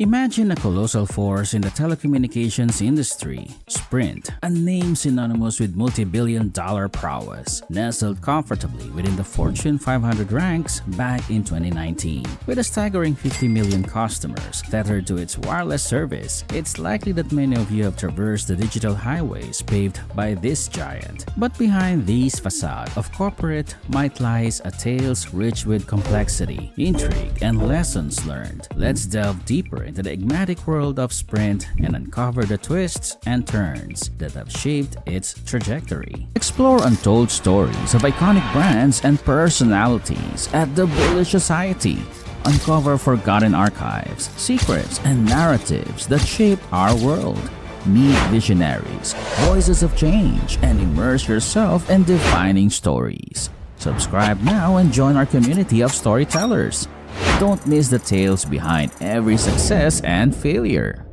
Imagine a colossal force in the telecommunications industry, Sprint, a name synonymous with multi-billion-dollar prowess, nestled comfortably within the Fortune 500 ranks back in 2019. With a staggering 50 million customers tethered to its wireless service, it's likely that many of you have traversed the digital highways paved by this giant. But behind this facade of corporate might lies a tale rich with complexity, intrigue, and lessons learned. Let's delve deeper into the enigmatic world of Sprint and uncover the twists and turns that have shaped its trajectory. Explore untold stories of iconic brands and personalities at the Bullish Society. Uncover forgotten archives, secrets, and narratives that shaped our world. Meet visionaries, voices of change, and immerse yourself in defining stories. Subscribe now and join our community of storytellers. Don't miss the tales behind every success and failure.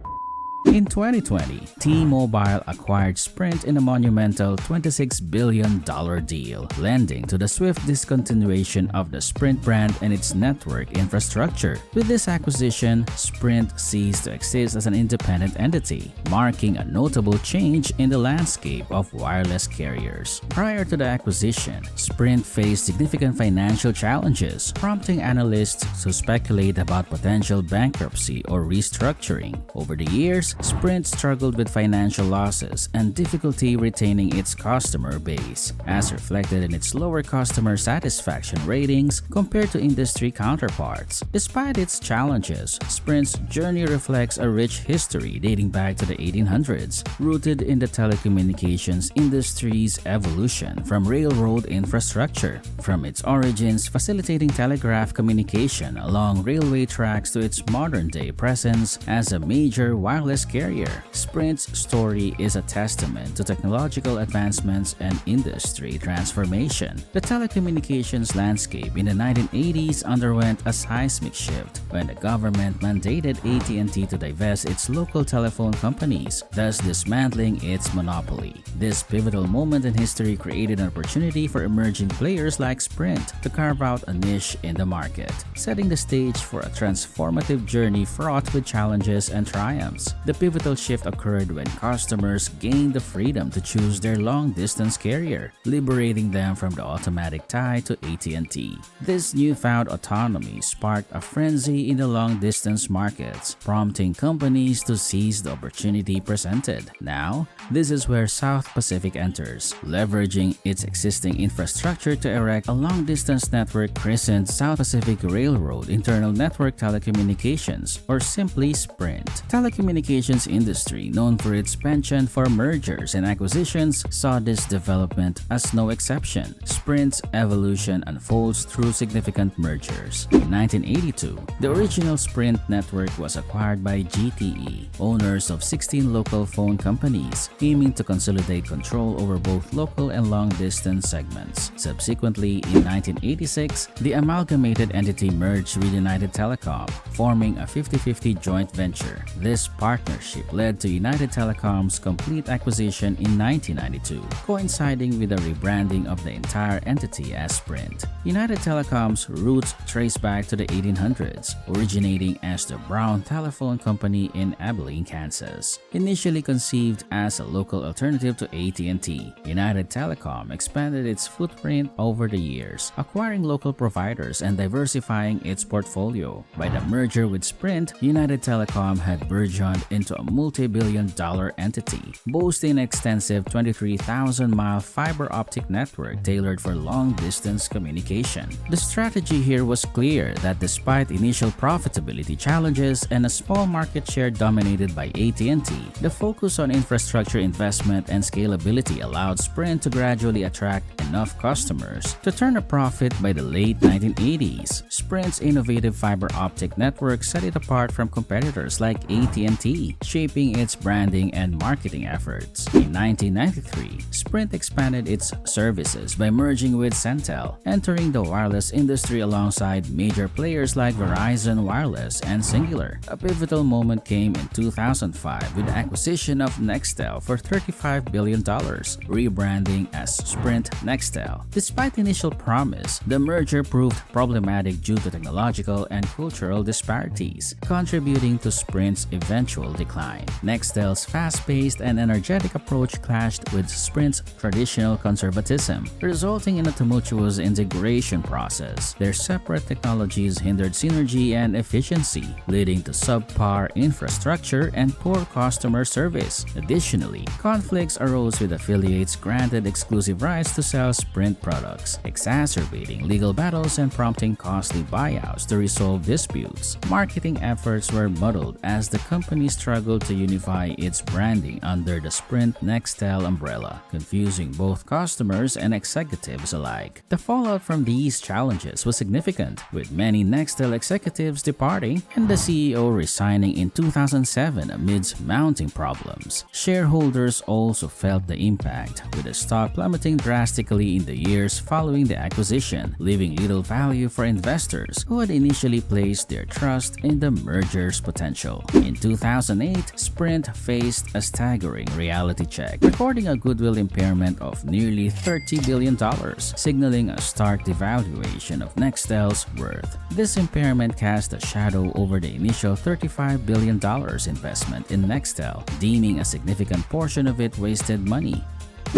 In 2020, T-Mobile acquired Sprint in a monumental $26 billion deal, lending to the swift discontinuation of the Sprint brand and its network infrastructure. With this acquisition, Sprint ceased to exist as an independent entity, marking a notable change in the landscape of wireless carriers. Prior to the acquisition, Sprint faced significant financial challenges, prompting analysts to speculate about potential bankruptcy or restructuring. Over the years, Sprint struggled with financial losses and difficulty retaining its customer base, as reflected in its lower customer satisfaction ratings compared to industry counterparts. Despite its challenges, Sprint's journey reflects a rich history dating back to the 1800s, rooted in the telecommunications industry's evolution from railroad infrastructure. From its origins facilitating telegraph communication along railway tracks to its modern-day presence as a major wireless carrier, Sprint's story is a testament to technological advancements and industry transformation. The telecommunications landscape in the 1980s underwent a seismic shift when the government mandated AT&T to divest its local telephone companies, thus dismantling its monopoly. This pivotal moment in history created an opportunity for emerging players like Sprint to carve out a niche in the market, setting the stage for a transformative journey fraught with challenges and triumphs. The pivotal shift occurred when customers gained the freedom to choose their long-distance carrier, liberating them from the automatic tie to AT&T. This newfound autonomy sparked a frenzy in the long-distance markets, prompting companies to seize the opportunity presented. Now, this is where South Pacific enters, leveraging its existing infrastructure to erect a long-distance network christened South Pacific Railroad Internal Network Telecommunications, or simply Sprint. Telecommunications industry, known for its penchant for mergers and acquisitions, saw this development as no exception. Sprint's evolution unfolds through significant mergers. In 1982, the original Sprint network was acquired by GTE, owners of 16 local phone companies, aiming to consolidate control over both local and long-distance segments. Subsequently, in 1986, the amalgamated entity merged with United Telecom, forming a 50-50 joint venture. This partnership led to United Telecom's complete acquisition in 1992, coinciding with the rebranding of the entire entity as Sprint. United Telecom's roots trace back to the 1800s, originating as the Brown Telephone Company in Abilene, Kansas. Initially conceived as a local alternative to AT&T, United Telecom expanded its footprint over the years, acquiring local providers and diversifying its portfolio. By the merger with Sprint, United Telecom had burgeoned into a multi-billion-dollar entity, boasting an extensive 23,000-mile fiber optic network tailored for long-distance communication. The strategy here was clear that despite initial profitability challenges and a small market share dominated by AT&T, the focus on infrastructure investment and scalability allowed Sprint to gradually attract enough customers to turn a profit by the late 1980s. Sprint's innovative fiber optic network set it apart from competitors like AT&T, AT&T, shaping its branding and marketing efforts. In 1993, Sprint expanded its services by merging with Centel, entering the wireless industry alongside major players like Verizon Wireless and Singular. A pivotal moment came in 2005 with the acquisition of Nextel for $35 billion, rebranding as Sprint Nextel. Despite initial promise, the merger proved problematic due to technological and cultural disparities, contributing to Sprint's eventual decline. Nextel's fast-paced and energetic approach clashed with Sprint's traditional conservatism, resulting in a tumultuous integration process. Their separate technologies hindered synergy and efficiency, leading to subpar infrastructure and poor customer service. Additionally, conflicts arose with affiliates granted exclusive rights to sell Sprint products, exacerbating legal battles and prompting costly buyouts to resolve disputes. Marketing efforts were muddled as the company struggled to unify its branding under the Sprint Nextel umbrella, confusing both customers and executives alike. The fallout from these challenges was significant, with many Nextel executives departing and the CEO resigning in 2007 amidst mounting problems. Shareholders also felt the impact, with the stock plummeting drastically in the years following the acquisition, leaving little value for investors who had initially placed their trust in the merger's potential. In 2008, Sprint faced a staggering reality check, recording a goodwill impairment of nearly $30 billion, signaling a stark devaluation of Nextel's worth. This impairment cast a shadow over the initial $35 billion investment in Nextel, deeming a significant portion of it wasted money.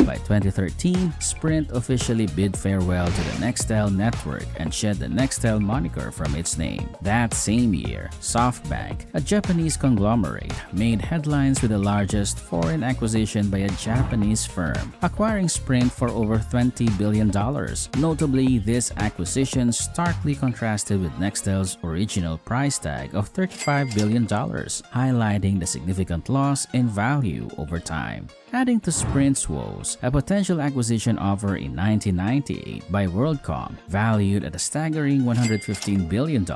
By 2013, Sprint officially bid farewell to the Nextel network and shed the Nextel moniker from its name. That same year, SoftBank, a Japanese conglomerate, made headlines with the largest foreign acquisition by a Japanese firm, acquiring Sprint for over $20 billion. Notably, this acquisition starkly contrasted with Nextel's original price tag of $35 billion, highlighting the significant loss in value over time. Adding to Sprint's woes, a potential acquisition offer in 1998 by WorldCom, valued at a staggering $115 billion,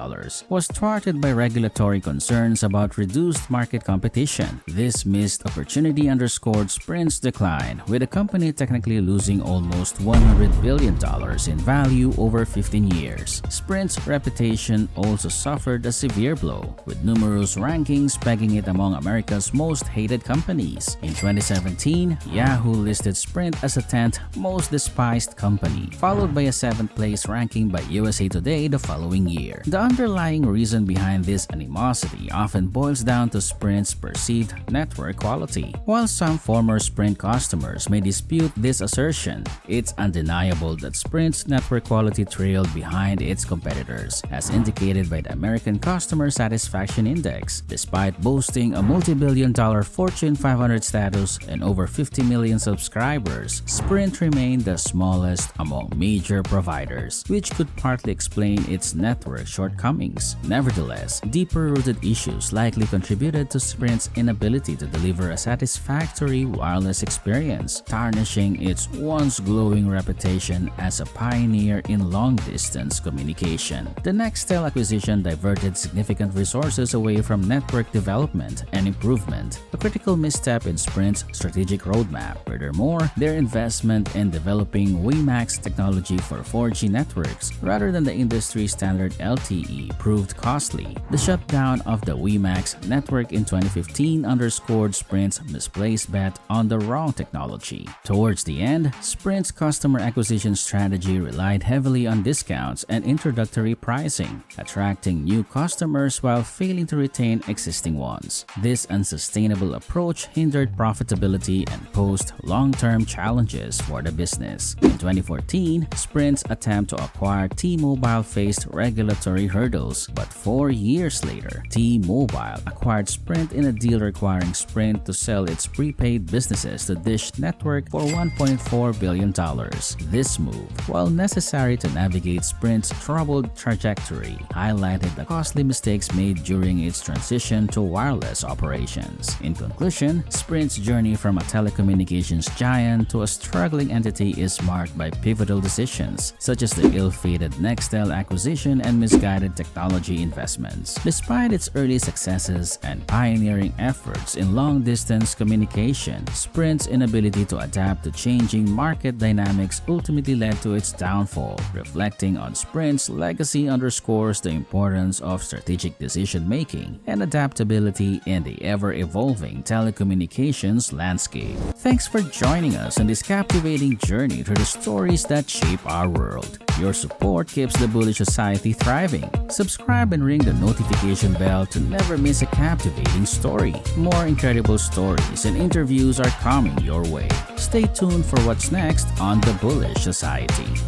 was thwarted by regulatory concerns about reduced market competition. This missed opportunity underscored Sprint's decline, with the company technically losing almost $100 billion in value over 15 years. Sprint's reputation also suffered a severe blow, with numerous rankings pegging it among America's most hated companies. In 2017, Yahoo listed Sprint as the 10th most despised company, followed by a 7th place ranking by USA Today the following year. The underlying reason behind this animosity often boils down to Sprint's perceived network quality. While some former Sprint customers may dispute this assertion, it's undeniable that Sprint's network quality trailed behind its competitors, as indicated by the American Customer Satisfaction Index. Despite boasting a multi-billion-dollar Fortune 500 status and over 50 million subscribers, Sprint remained the smallest among major providers, which could partly explain its network shortcomings. Nevertheless, deeper-rooted issues likely contributed to Sprint's inability to deliver a satisfactory wireless experience, tarnishing its once glowing reputation as a pioneer in long-distance communication. The Nextel acquisition diverted significant resources away from network development and improvement, a critical misstep in Sprint's strategic roadmap. Furthermore, their investment in developing WiMAX technology for 4G networks rather than the industry-standard LTE proved costly. The shutdown of the WiMAX network in 2015 underscored Sprint's misplaced bet on the wrong technology. Towards the end, Sprint's customer acquisition strategy relied heavily on discounts and introductory pricing, attracting new customers while failing to retain existing ones. This unsustainable approach hindered profitability and posed long-term challenges for the business. In 2014, Sprint's attempt to acquire T-Mobile faced regulatory hurdles, but 4 years later, T-Mobile acquired Sprint in a deal requiring Sprint to sell its prepaid businesses to Dish Network for $1.4 billion. This move, while necessary to navigate Sprint's troubled trajectory, highlighted the costly mistakes made during its transition to wireless operations. In conclusion, Sprint's journey from a telecommunications giant giant to a struggling entity is marked by pivotal decisions, such as the ill-fated Nextel acquisition and misguided technology investments. Despite its early successes and pioneering efforts in long-distance communication, Sprint's inability to adapt to changing market dynamics ultimately led to its downfall. Reflecting on Sprint's legacy underscores the importance of strategic decision-making and adaptability in the ever-evolving telecommunications landscape. Thanks for joining us on this captivating journey through the stories that shape our world. Your support keeps the bullish society thriving. Subscribe and ring the notification bell to never miss a captivating story. More incredible stories and interviews are coming your way. Stay tuned for what's next on the Bullish Society.